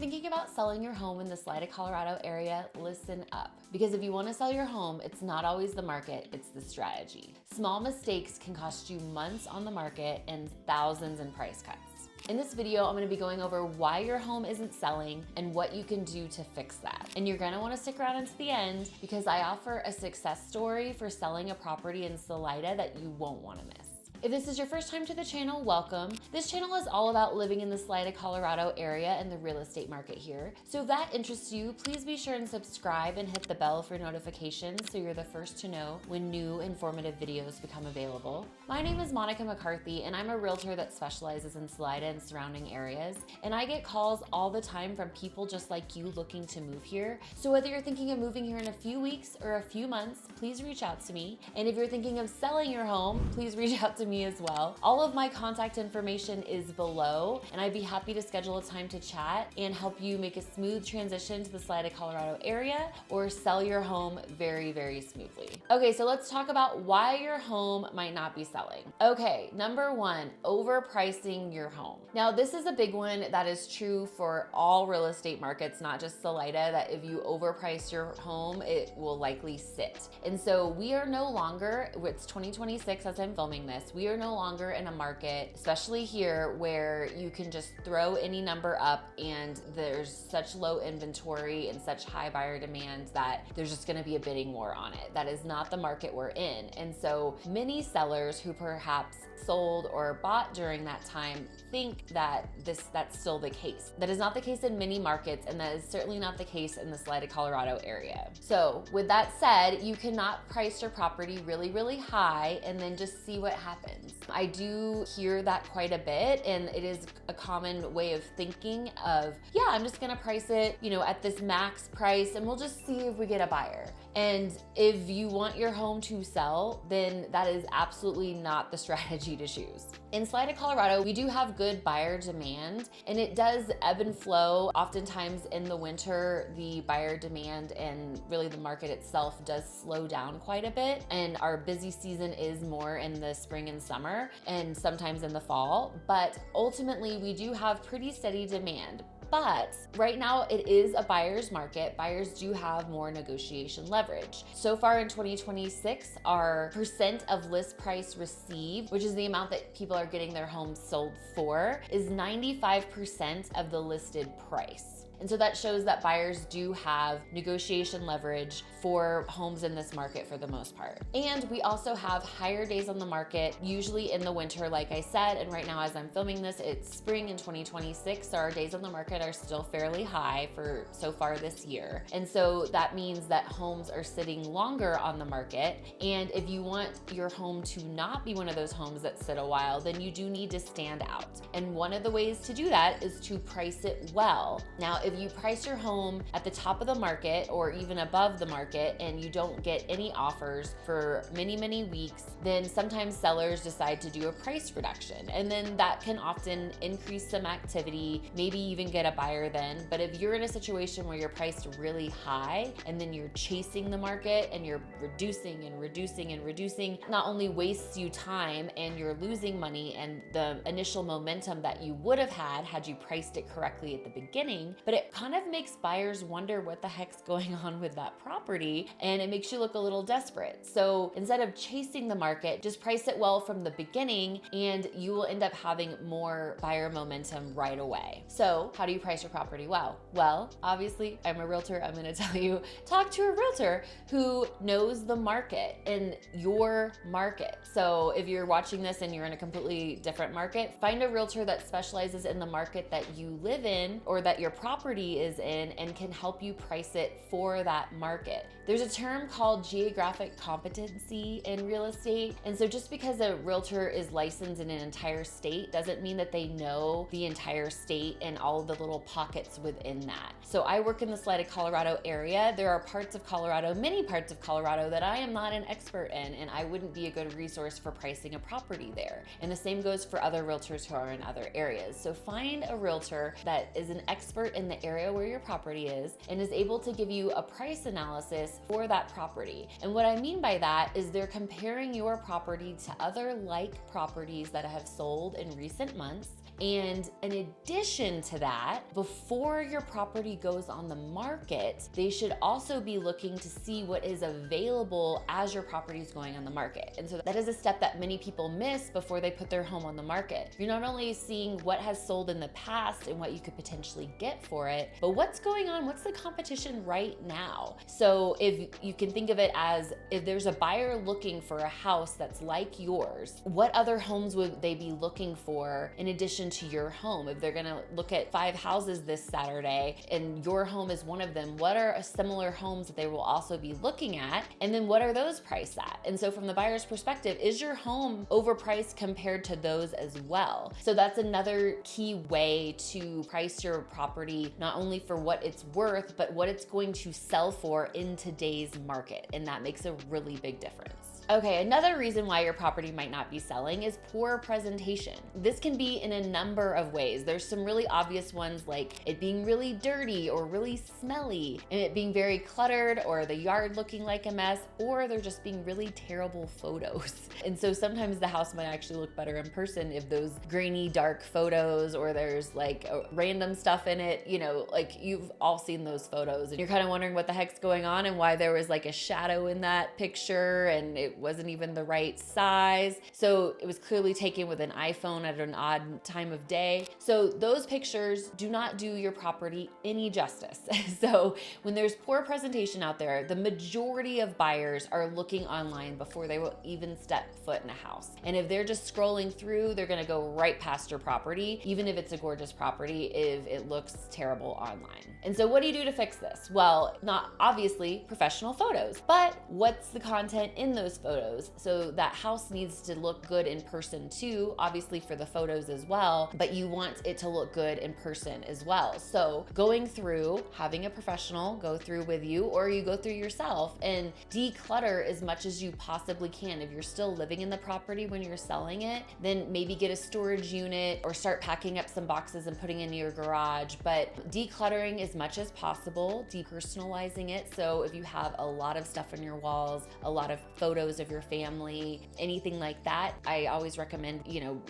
thinking about selling your home in the Salida, Colorado area, listen up. Because if you want to sell your home, it's not always the market, it's the strategy. Small mistakes can cost you months on the market and thousands in price cuts. In this video, I'm going to be going over why your home isn't selling and what you can do to fix that. And you're going to want to stick around until the end because I offer a success story for selling a property in Salida that you won't want to miss. If this is your first time to the channel, welcome. This channel is all about living in the Salida, Colorado area and the real estate market here. So if that interests you, please be sure and subscribe and hit the bell for notifications so you're the first to know when new informative videos become available. My name is Monica McCarthy and I'm a realtor that specializes in Salida and surrounding areas. And I get calls all the time from people just like you looking to move here. So whether you're thinking of moving here in a few weeks or a few months, please reach out to me. And if you're thinking of selling your home, please reach out to me as well. All of my contact information is below, and I'd be happy to schedule a time to chat and help you make a smooth transition to the Salida, Colorado area or sell your home very, very smoothly. Okay, so let's talk about why your home might not be selling. Okay, number one, overpricing your home. Now, this is a big one that is true for all real estate markets, not just Salida, that if you overprice your home, it will likely sit. And so we are no longer, it's 2026 as I'm filming this, we are no longer in a market, especially here, where you can just throw any number up and there's such low inventory and such high buyer demand that there's just gonna be a bidding war on it. That is not the market we're in. And so many sellers who perhaps sold or bought during that time think that that's still the case. That is not the case in many markets, and that is certainly not the case in the Salida, Colorado area. So with that said, you cannot price your property really, really high and then just see what happens. I do hear that quite a bit, and it is a common way of thinking of, yeah, I'm just gonna price it, at this max price and we'll just see if we get a buyer. And if you want your home to sell, then that is absolutely not the strategy to choose. In Salida, Colorado, we do have good buyer demand, and it does ebb and flow. Oftentimes in the winter, the buyer demand and really the market itself does slow down quite a bit, and our busy season is more in the spring and summer, and sometimes in the fall. But ultimately, we do have pretty steady demand. But right now it is a buyer's market. Buyers do have more negotiation leverage. So far in 2026, our percent of list price received, which is the amount that people are getting their homes sold for, is 95% of the listed price. And so that shows that buyers do have negotiation leverage for homes in this market for the most part. And we also have higher days on the market, usually in the winter, like I said, and right now as I'm filming this, it's spring in 2026, so our days on the market are still fairly high for so far this year. And so that means that homes are sitting longer on the market. And if you want your home to not be one of those homes that sit a while, then you do need to stand out. And one of the ways to do that is to price it well. Now, if you price your home at the top of the market or even above the market and you don't get any offers for many, many weeks, then sometimes sellers decide to do a price reduction. And then that can often increase some activity, maybe even get a buyer then. But if you're in a situation where you're priced really high and then you're chasing the market and you're reducing and reducing and reducing, not only wastes you time and you're losing money and the initial momentum that you would have had you priced it correctly at the beginning, but it kind of makes buyers wonder what the heck's going on with that property, and it makes you look a little desperate. So instead of chasing the market, just price it well from the beginning and you will end up having more buyer momentum right away. So how do you price your property well? Well, obviously I'm a realtor. I'm going to tell you, talk to a realtor who knows the market and your market. So if you're watching this and you're in a completely different market, find a realtor that specializes in the market that you live in or that your property is in and can help you price it for that market. There's a term called geographic competency in real estate. And so just because a realtor is licensed in an entire state doesn't mean that they know the entire state and all of the little pockets within that. So I work in the Salida, Colorado area. There are parts of Colorado, many parts of Colorado that I am not an expert in, and I wouldn't be a good resource for pricing a property there. And the same goes for other realtors who are in other areas. So find a realtor that is an expert in the area where your property is and is able to give you a price analysis for that property. And what I mean by that is they're comparing your property to other like properties that have sold in recent months And in addition to that, before your property goes on the market, they should also be looking to see what is available as your property is going on the market. And so that is a step that many people miss before they put their home on the market. You're not only seeing what has sold in the past and what you could potentially get for it, but what's going on, what's the competition right now? So if you can think of it as, if there's a buyer looking for a house that's like yours, what other homes would they be looking for in addition to your home? If they're gonna look at 5 houses this Saturday and your home is one of them, what are similar homes that they will also be looking at? And then what are those priced at? And so from the buyer's perspective, is your home overpriced compared to those as well? So that's another key way to price your property, not only for what it's worth, but what it's going to sell for in today's market. And that makes a really big difference. Okay, another reason why your property might not be selling is poor presentation. This can be in a number of ways. There's some really obvious ones, like it being really dirty or really smelly, and it being very cluttered, or the yard looking like a mess, or they're just being really terrible photos. And so sometimes the house might actually look better in person if those grainy, dark photos, or there's like random stuff in it, you know, like you've all seen those photos and you're kind of wondering what the heck's going on and why there was like a shadow in that picture and it wasn't even the right size. So it was clearly taken with an iPhone at an odd time of day. So those pictures do not do your property any justice. So when there's poor presentation out there, the majority of buyers are looking online before they will even step foot in a house. And if they're just scrolling through, they're gonna go right past your property, even if it's a gorgeous property, if it looks terrible online. And so what do you do to fix this? Well, not obviously professional photos, but what's the content in those photos? So that house needs to look good in person too, obviously for the photos as well, but you want it to look good in person as well. So going through, having a professional go through with you, or you go through yourself and declutter as much as you possibly can. If you're still living in the property when you're selling it, then maybe get a storage unit or start packing up some boxes and putting in your garage. But decluttering as much as possible, depersonalizing it. So if you have a lot of stuff on your walls, a lot of photos of your family, anything like that, I always recommend,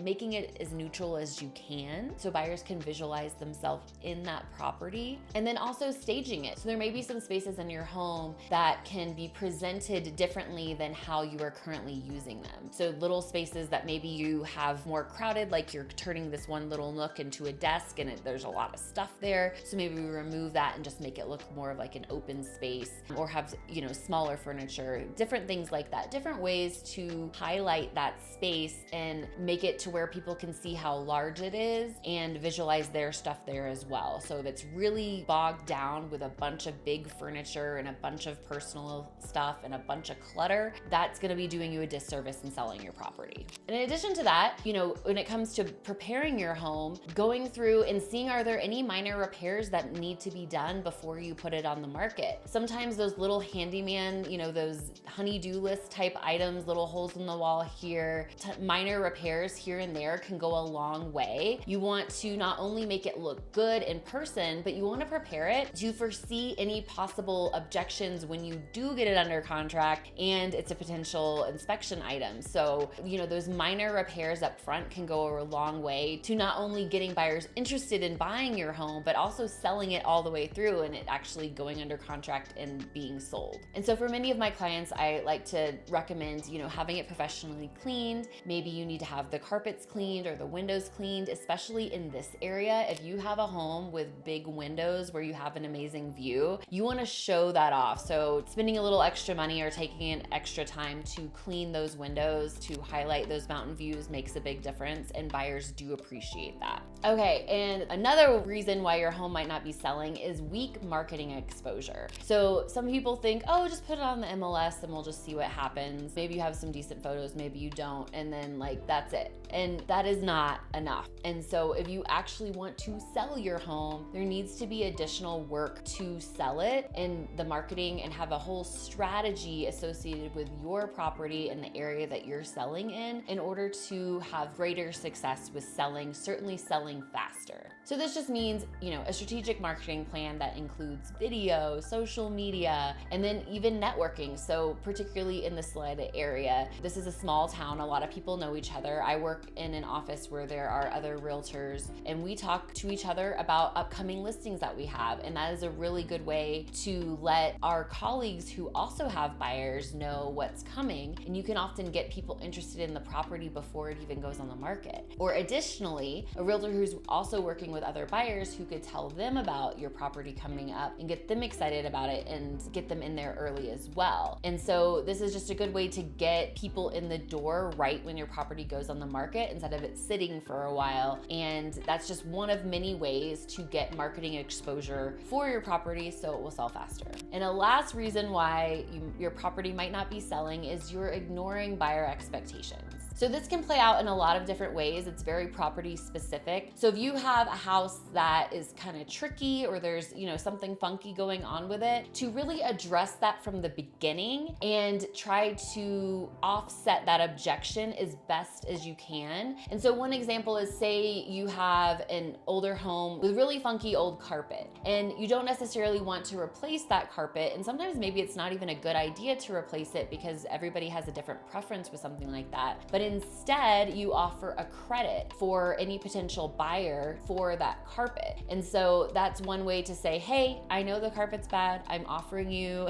making it as neutral as you can so buyers can visualize themselves in that property. And then also staging it. So there may be some spaces in your home that can be presented differently than how you are currently using them. So little spaces that maybe you have more crowded, like you're turning this one little nook into a desk and there's a lot of stuff there. So maybe we remove that and just make it look more of like an open space, or have, smaller furniture, different things like that, different ways to highlight that space and make it to where people can see how large it is and visualize their stuff there as well. So if it's really bogged down with a bunch of big furniture and a bunch of personal stuff and a bunch of clutter, that's gonna be doing you a disservice in selling your property. And in addition to that, when it comes to preparing your home, going through and seeing, are there any minor repairs that need to be done before you put it on the market? Sometimes those little handyman, those honey-do list type items, little holes in the wall here, minor repairs here and there can go a long way. You want to not only make it look good in person, but you want to prepare it to foresee any possible objections when you do get it under contract and it's a potential inspection item. So, those minor repairs up front can go a long way to not only getting buyers interested in buying your home, but also selling it all the way through and it actually going under contract and being sold. And so for many of my clients, I like to recommend, having it professionally cleaned. Maybe you need to have the carpets cleaned or the windows cleaned, especially in this area. If you have a home with big windows where you have an amazing view, you want to show that off. So spending a little extra money or taking an extra time to clean those windows, to highlight those mountain views, makes a big difference, and buyers do appreciate that. Okay, and another reason why your home might not be selling is weak marketing exposure. So some people think, oh, just put it on the MLS and we'll just see what happens. Maybe you have some decent photos, maybe you don't, and then that's it. And that is not enough. And so if you actually want to sell your home, there needs to be additional work to sell it, and the marketing, and have a whole strategy associated with your property and the area that you're selling in order to have greater success with selling, certainly selling faster. So this just means, a strategic marketing plan that includes video, social media, and then even networking. So particularly in the Salida area. This is a small town. A lot of people know each other. I work in an office where there are other realtors, and we talk to each other about upcoming listings that we have. And that is a really good way to let our colleagues who also have buyers know what's coming. And you can often get people interested in the property before it even goes on the market. Or additionally, a realtor who's also working with other buyers who could tell them about your property coming up and get them excited about it and get them in there early as well. And so this is just a good way to get people in the door right when your property goes on the market instead of it sitting for a while. And that's just one of many ways to get marketing exposure for your property so it will sell faster. And a last reason why your property might not be selling is you're ignoring buyer expectations. So this can play out in a lot of different ways. It's very property specific. So if you have a house that is kind of tricky or there's, something funky going on with it, to really address that from the beginning and try to offset that objection as best as you can. And so one example is, say you have an older home with really funky old carpet and you don't necessarily want to replace that carpet. And sometimes maybe it's not even a good idea to replace it because everybody has a different preference with something like that. But instead, you offer a credit for any potential buyer for that carpet. And so that's one way to say, hey, I know the carpet's bad. I'm offering you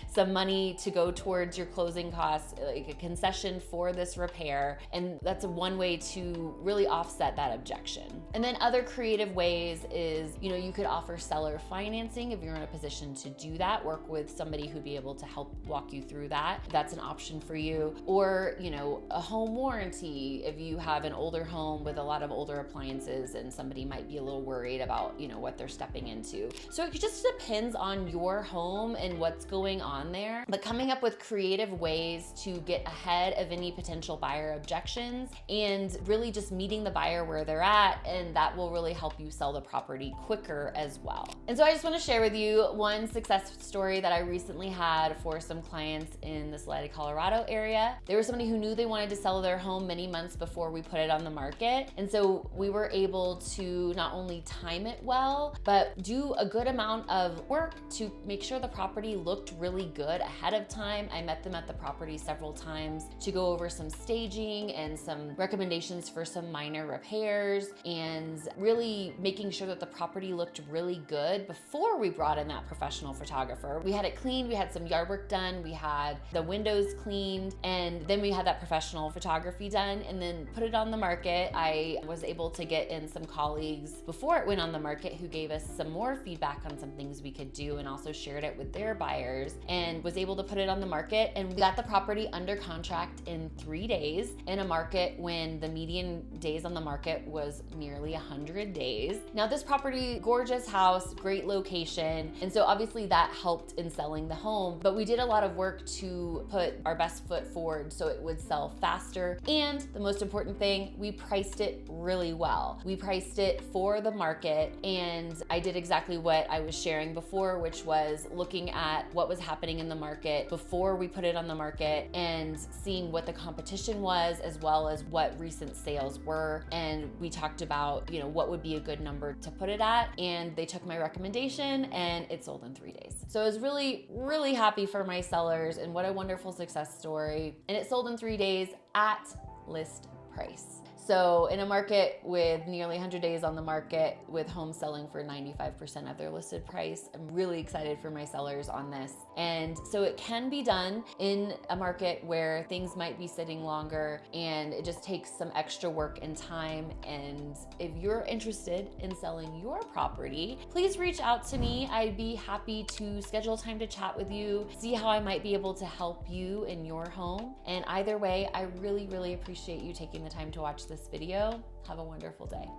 some money to go towards your closing costs, like a concession for this repair. And that's one way to really offset that objection. And then other creative ways is, you could offer seller financing if you're in a position to do that. Work with somebody who'd be able to help walk you through that. That's an option for you. Or, a home warranty if you have an older home with a lot of older appliances and somebody might be a little worried about, what they're stepping into. So it just depends on your home and what's going on there. But coming up with creative ways to get ahead of any potential buyer objections and really just meeting the buyer where they're at, and that will really help you sell the property quicker as well. And so I just want to share with you one success story that I recently had for some clients in the Salida, Colorado area. There was somebody who knew they wanted to sell their home many months before we put it on the market. And so we were able to not only time it well, but do a good amount of work to make sure the property looked really good ahead of time. I met them at the property several times to go over some staging and some recommendations for some minor repairs and really making sure that the property looked really good before we brought in that professional photographer. We had it cleaned, we had some yard work done, we had the windows cleaned, and then we had that professional photography done and then put it on the market. I was able to get in some colleagues before it went on the market who gave us some more feedback on some things we could do and also shared it with their buyers and was able to put it on the market. And we got the property under contract in 3 days in a market when the median days on the market was nearly 100 days. Now this property, gorgeous house, great location. And so obviously that helped in selling the home, but we did a lot of work to put our best foot forward so it would sell faster. And the most important thing, we priced it really well. We priced it for the market, and I did exactly what I was sharing before, which was looking at what was happening in the market before we put it on the market and seeing what the competition was as well as what recent sales were. And we talked about, what would be a good number to put it at, and they took my recommendation and it sold in 3 days. So I was really, really happy for my sellers, and what a wonderful success story. And it sold in 3 days at list price. So in a market with nearly 100 days on the market with homes selling for 95% of their listed price, I'm really excited for my sellers on this. And so it can be done in a market where things might be sitting longer and it just takes some extra work and time. And if you're interested in selling your property, please reach out to me. I'd be happy to schedule time to chat with you, see how I might be able to help you in your home. And either way, I really, really appreciate you taking the time to watch this video. Have a wonderful day.